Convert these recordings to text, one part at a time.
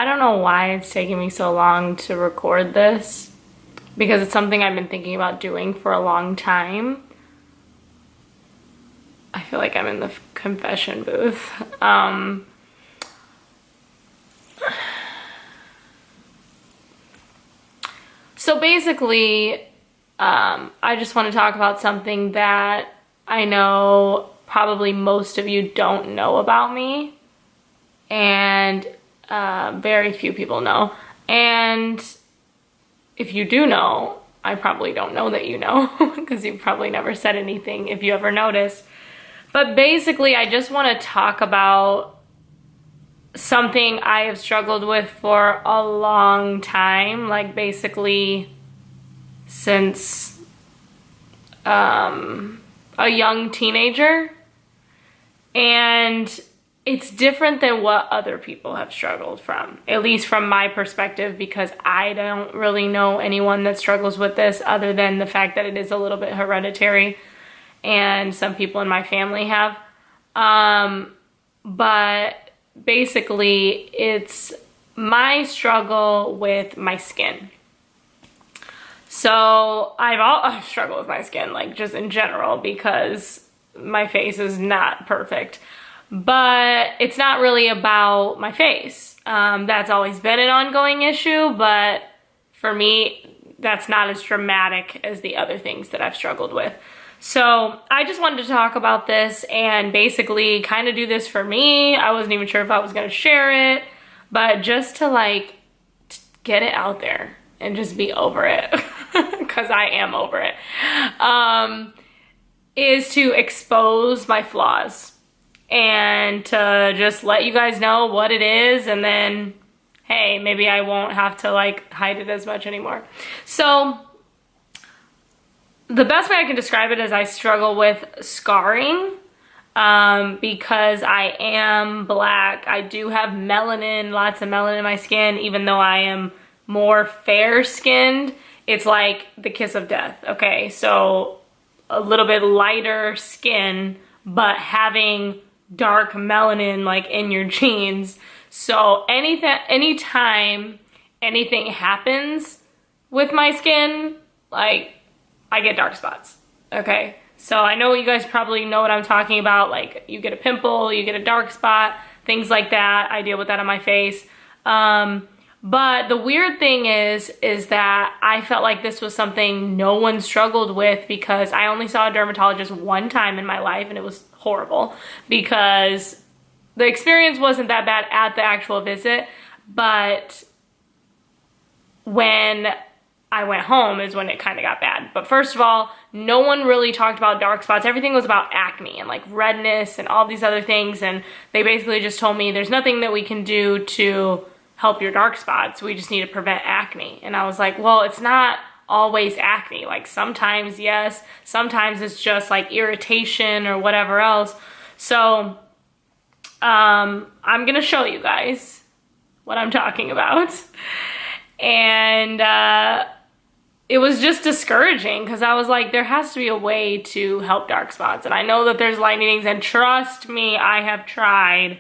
I don't know why it's taking me so long to record this because it's something I've been thinking about doing for a long time. I feel like I'm in the confession booth. So basically, I just want to talk about something that I know probably most of you don't know about me, and very few people know. And if you do know, I probably don't know that you know because you've probably never said anything if you ever noticed. But basically, I just want to talk about something I have struggled with for a long time, like basically since a young teenager. And it's different than what other people have struggled from, at least from my perspective, because I don't really know anyone that struggles with this other than the fact that it is a little bit hereditary and some people in my family have. But basically, it's my struggle with my skin. So I've struggled with my skin, like just in general, because my face is not perfect. But it's not really about my face. That's always been an ongoing issue, but for me, that's not as dramatic as the other things that I've struggled with. So I just wanted to talk about this and basically kind of do this for me. I wasn't even sure if I was going to share it, but just to like get it out there and just be over it, because I am over it, is to expose my flaws and to just let you guys know what it is, and then, hey, maybe I won't have to like hide it as much anymore. So the best way I can describe it is I struggle with scarring because I am black. I do have melanin, lots of melanin in my skin, even though I am more fair-skinned. It's like the kiss of death, okay? So a little bit lighter skin, but having dark melanin like in your genes. So anytime anything happens with my skin, like I get dark spots, okay? So I know you guys probably know what I'm talking about. Like you get a pimple, you get a dark spot, things like that. I deal with that on my face. But the weird thing is that I felt like this was something no one struggled with because I only saw a dermatologist one time in my life, and it was horrible because the experience wasn't that bad at the actual visit, but when I went home is when it kind of got bad. But first of all, no one really talked about dark spots. Everything was about acne and like redness and all these other things, and they basically just told me there's nothing that we can do to help your dark spots. We just need to prevent acne. And I was like, well, it's not always acne. Like sometimes, yes, sometimes it's just like irritation or whatever else. So I'm gonna show you guys what I'm talking about. And it was just discouraging because I was like, there has to be a way to help dark spots. And I know that there's lightnings, and trust me, I have tried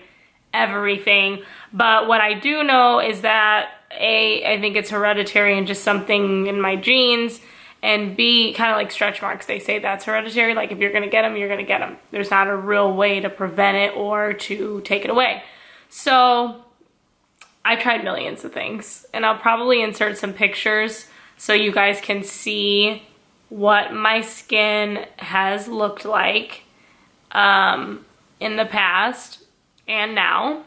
everything. But what I do know is that A, I think it's hereditary and just something in my genes, and B, kind of like stretch marks. They say that's hereditary. Like if you're gonna get them, you're gonna get them. There's not a real way to prevent it or to take it away. So I tried millions of things, and I'll probably insert some pictures so you guys can see what my skin has looked like in the past and now.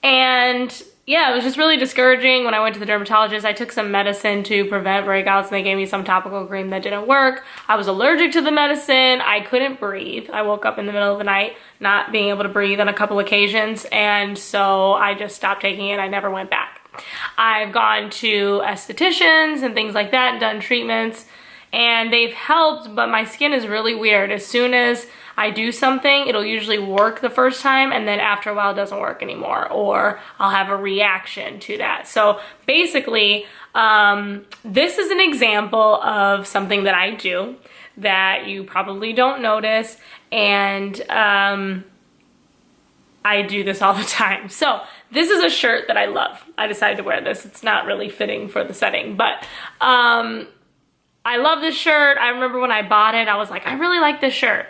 And yeah, it was just really discouraging. When I went to the dermatologist, I took some medicine to prevent breakouts, and they gave me some topical cream that didn't work. I was allergic to the medicine. I couldn't breathe. I woke up in the middle of the night not being able to breathe on a couple occasions, and so I just stopped taking it. I never went back. I've gone to estheticians and things like that and done treatments, and they've helped, but my skin is really weird. As soon as I do something, it'll usually work the first time, and then after a while it doesn't work anymore, or I'll have a reaction to that. So basically, this is an example of something that I do that you probably don't notice, and I do this all the time. So this is a shirt that I love. I decided to wear this. It's not really fitting for the setting, but I love this shirt. I remember when I bought it, I was like, I really like this shirt,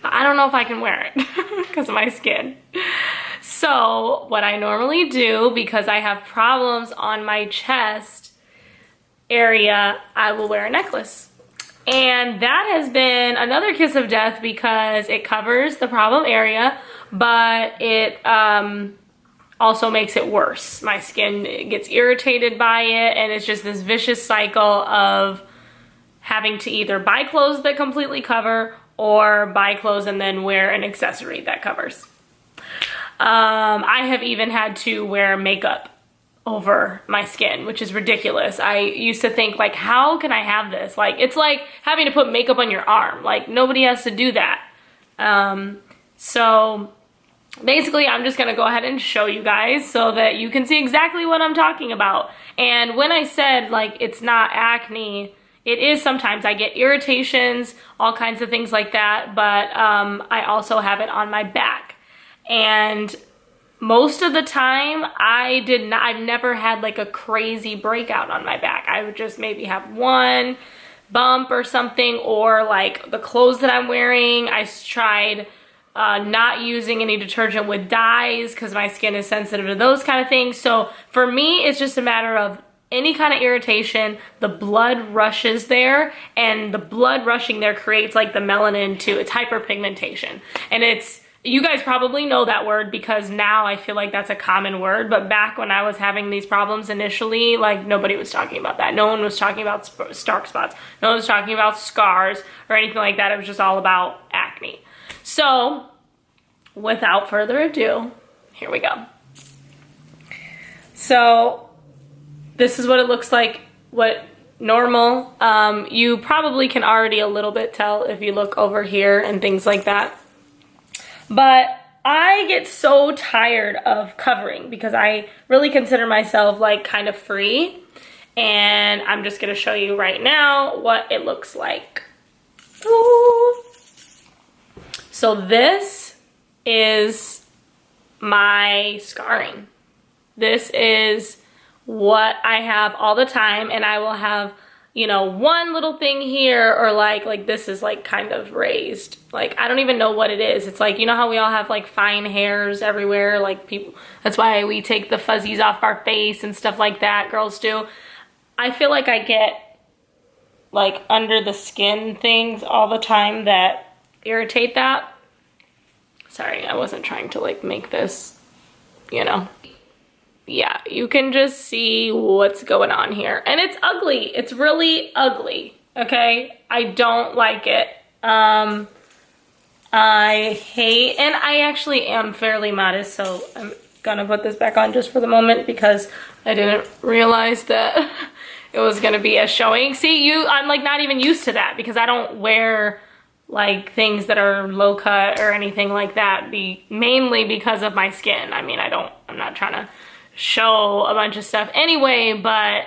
but I don't know if I can wear it because of my skin. So what I normally do, because I have problems on my chest area, I will wear a necklace. And that has been another kiss of death because it covers the problem area, but it also makes it worse. My skin gets irritated by it, and it's just this vicious cycle of having to either buy clothes that completely cover or buy clothes and then wear an accessory that covers. I have even had to wear makeup over my skin, which is ridiculous. I used to think, like, how can I have this? Like, it's like having to put makeup on your arm. Like, nobody has to do that. So basically, I'm just gonna go ahead and show you guys so that you can see exactly what I'm talking about. And when I said, like, it's not acne, it is sometimes. I get irritations, all kinds of things like that, but I also have it on my back. And most of the time, I've never had like a crazy breakout on my back. I would just maybe have one bump or something, or like the clothes that I'm wearing, I tried not using any detergent with dyes because my skin is sensitive to those kind of things. So for me, it's just a matter of any kind of irritation, the blood rushes there, and the blood rushing there creates like the melanin too. It's hyperpigmentation. And you guys probably know that word because now I feel like that's a common word, but back when I was having these problems initially, like, nobody was talking about that. No one was talking about dark spots. No one was talking about scars or anything like that. It was just all about acne. So without further ado, here we go. So this is what it looks like, what normal. You probably can already a little bit tell if you look over here and things like that. But I get so tired of covering because I really consider myself like kind of free. And I'm just gonna show you right now what it looks like. Ooh. So this is my scarring. This is what I have all the time, and I will have, you know, one little thing here, or like this is like kind of raised. Like, I don't even know what it is. It's like, you know how we all have like fine hairs everywhere, like people, that's why we take the fuzzies off our face and stuff like that, girls do. I feel like I get like under the skin things all the time that irritate that. Sorry, I wasn't trying to like make this, you know. Yeah, you can just see what's going on here. And it's ugly. It's really ugly, okay? I don't like it. I hate, and I actually am fairly modest, so I'm gonna put this back on just for the moment because I didn't realize that it was gonna be a showing. See, I'm like not even used to that because I don't wear like things that are low cut or anything like that, mainly because of my skin. I mean, I'm not trying to show a bunch of stuff anyway, but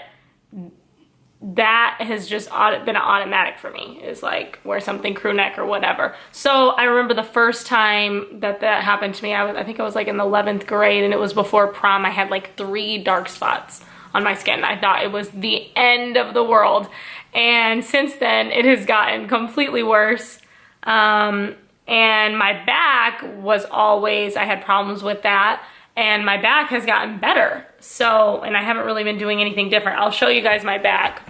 that has just been automatic for me, is like wear something crew neck or whatever. So I remember the first time that happened to me, I think I was like in the 11th grade, and it was before prom. I had like 3 dark spots on my skin. I thought it was the end of the world, and since then it has gotten completely worse. And my back was always, I had problems with that, and my back has gotten better. So, and I haven't really been doing anything different. I'll show you guys my back.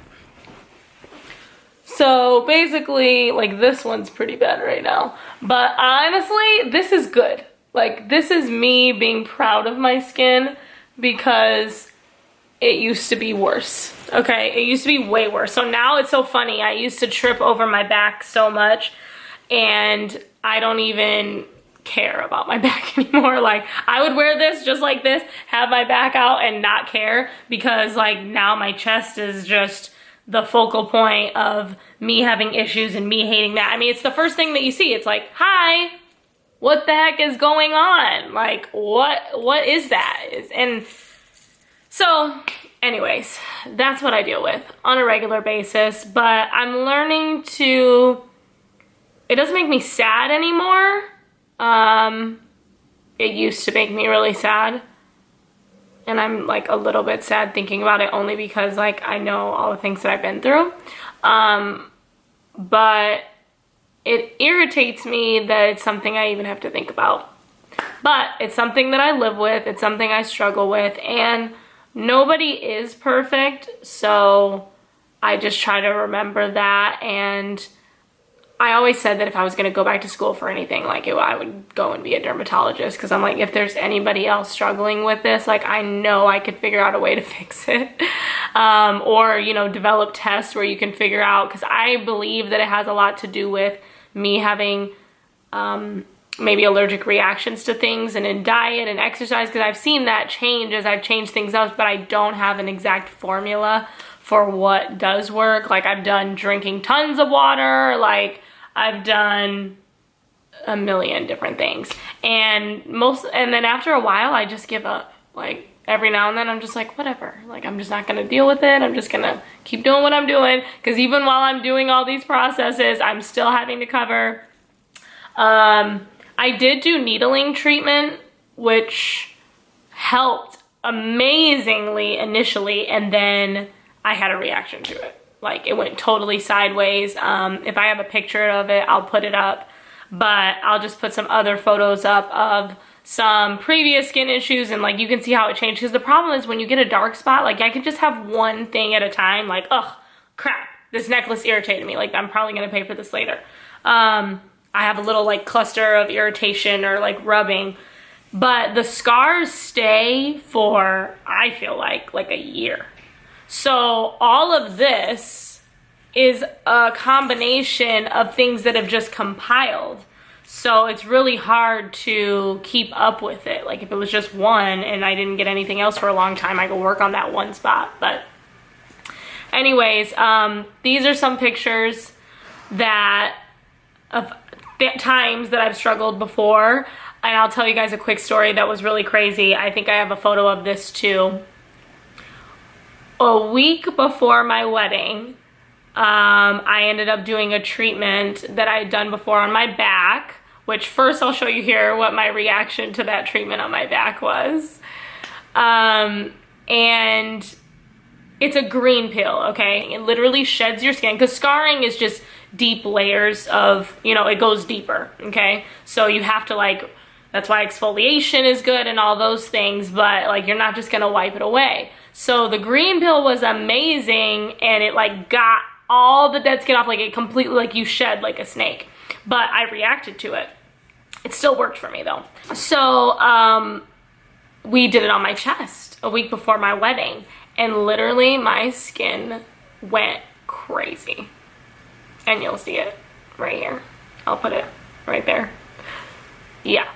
So basically, like, this one's pretty bad right now, but honestly, this is good. Like, this is me being proud of my skin because it used to be worse, okay? It used to be way worse. So now it's so funny. I used to trip over my back so much, and I don't even care about my back anymore. Like, I would wear this just like this, have my back out and not care, because like now my chest is just the focal point of me having issues and me hating that. I mean, it's the first thing that you see. It's like, hi, what the heck is going on? Like, what is that? And so anyways, that's what I deal with on a regular basis, but I'm learning it doesn't make me sad anymore. it used to make me really sad. And I'm like a little bit sad thinking about it, only because like I know all the things that I've been through. But it irritates me that it's something I even have to think about. But it's something that I live with, it's something I struggle with, and nobody is perfect, so I just try to remember that. And I always said that if I was going to go back to school for anything, like I would go and be a dermatologist, because I'm like, if there's anybody else struggling with this, like I know I could figure out a way to fix it. Or, you know, develop tests where you can figure out, because I believe that it has a lot to do with me having maybe allergic reactions to things, and in diet and exercise, because I've seen that change as I've changed things up, but I don't have an exact formula for what does work. Like I've done drinking tons of water, like I've done a million different things, and then after a while I just give up. Like every now and then I'm just like, whatever, like I'm just not gonna deal with it, I'm just gonna keep doing what I'm doing, because even while I'm doing all these processes, I'm still having to cover. I did do needling treatment, which helped amazingly initially, and then I had a reaction to it. Like it went totally sideways. If I have a picture of it, I'll put it up, but I'll just put some other photos up of some previous skin issues, and like you can see how it changed. Because the problem is when you get a dark spot, like I could just have one thing at a time, like, oh crap, this necklace irritated me, like I'm probably gonna pay for this later. I have a little like cluster of irritation or like rubbing, but the scars stay for, I feel like a year. So all of this is a combination of things that have just compiled. So it's really hard to keep up with it. Like if it was just one and I didn't get anything else for a long time, I could work on that one spot. But anyways, these are some pictures of times that I've struggled before. And I'll tell you guys a quick story that was really crazy. I think I have a photo of this too. A week before my wedding, I ended up doing a treatment that I had done before on my back, which first I'll show you here what my reaction to that treatment on my back was. And it's a green peel, okay? It literally sheds your skin, because scarring is just deep layers of, you know, it goes deeper, okay? So you have to like, that's why exfoliation is good and all those things, but like you're not just gonna wipe it away. So the green peel was amazing, and it like got all the dead skin off, like it completely, like you shed like a snake. But I reacted to it. It still worked for me though. So we did it on my chest a week before my wedding, and literally my skin went crazy. And you'll see it right here. I'll put it right there. Yeah.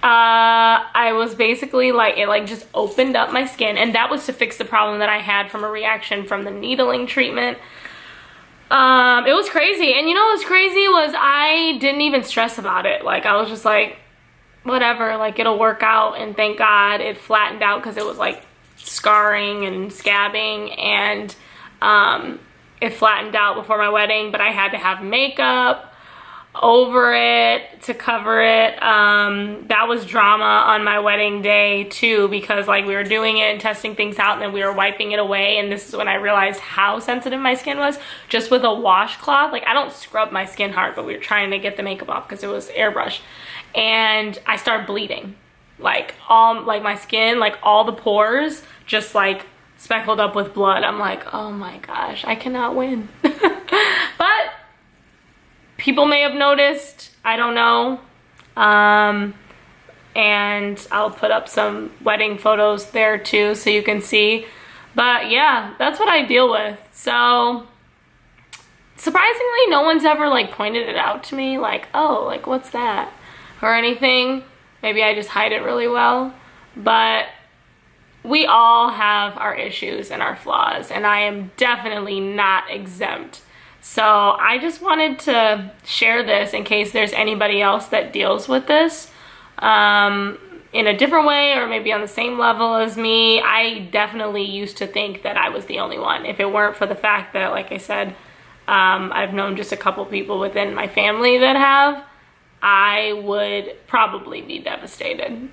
I was basically like, it like just opened up my skin, and that was to fix the problem that I had from a reaction from the needling treatment. It was crazy. And you know what's crazy was I didn't even stress about it. Like I was just like, whatever, like it'll work out. And thank God it flattened out, because it was like scarring and scabbing, and it flattened out before my wedding, but I had to have makeup over it to cover it. That was drama on my wedding day too, because like we were doing it and testing things out, and then we were wiping it away, and this is when I realized how sensitive my skin was. Just with a washcloth, like I don't scrub my skin hard, but we were trying to get the makeup off because it was airbrush, and I started bleeding. Like like my skin, like all the pores just like speckled up with blood. I'm like, oh my gosh, I cannot win. But people may have noticed, I don't know. And I'll put up some wedding photos there too, so you can see. But yeah, that's what I deal with. So surprisingly, no one's ever like pointed it out to me, like, oh, like what's that or anything. Maybe I just hide it really well, but we all have our issues and our flaws, and I am definitely not exempt. So I just wanted to share this in case there's anybody else that deals with this in a different way, or maybe on the same level as me. I definitely used to think that I was the only one, if it weren't for the fact that, like I said, I've known just a couple people within my family that have. I would probably be devastated.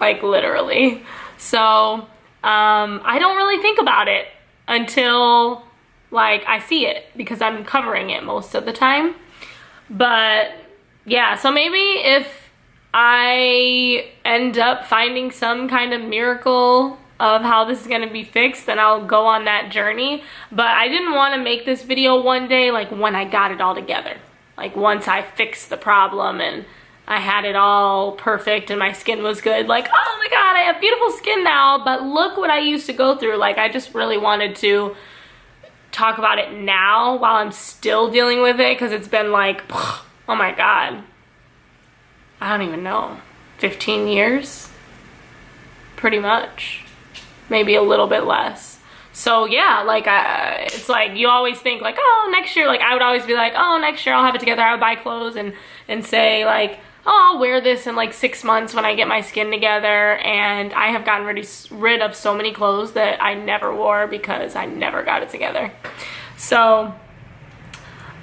Like literally. So I don't really think about it until like I see it, because I'm covering it most of the time. But yeah, so maybe if I end up finding some kind of miracle of how this is gonna be fixed, then I'll go on that journey. But I didn't want to make this video one day like when I got it all together, like once I fixed the problem and I had it all perfect and my skin was good, like, oh my god, I have beautiful skin now, but look what I used to go through. Like, I just really wanted to talk about it now while I'm still dealing with it, because it's been like, oh my god, I don't even know, 15 years? Pretty much. Maybe a little bit less. So yeah, like it's like you always think like, oh, next year, like I would always be like, oh, next year I'll have it together. I would buy clothes and say like, oh, I'll wear this in like 6 months when I get my skin together. And I have gotten rid of so many clothes that I never wore because I never got it together. So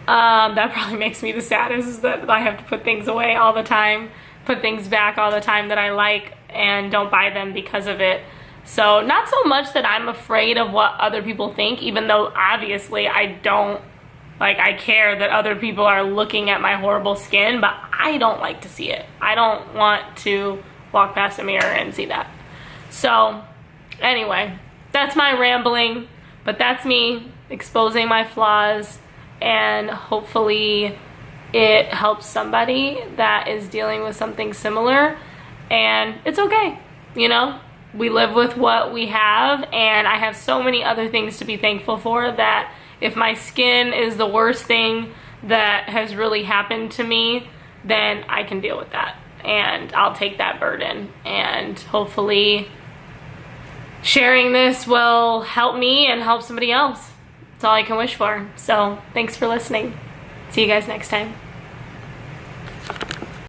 that probably makes me the saddest, is that I have to put things away all the time, put things back all the time that I like, and don't buy them because of it. So not so much that I'm afraid of what other people think, even though obviously I don't, like, I care that other people are looking at my horrible skin, but I don't like to see it. I don't want to walk past a mirror and see that. So anyway, that's my rambling, but that's me exposing my flaws, and hopefully it helps somebody that is dealing with something similar. And it's okay, you know? We live with what we have, and I have so many other things to be thankful for, that if my skin is the worst thing that has really happened to me, then I can deal with that, and I'll take that burden. And hopefully sharing this will help me and help somebody else. That's all I can wish for. So thanks for listening. See you guys next time.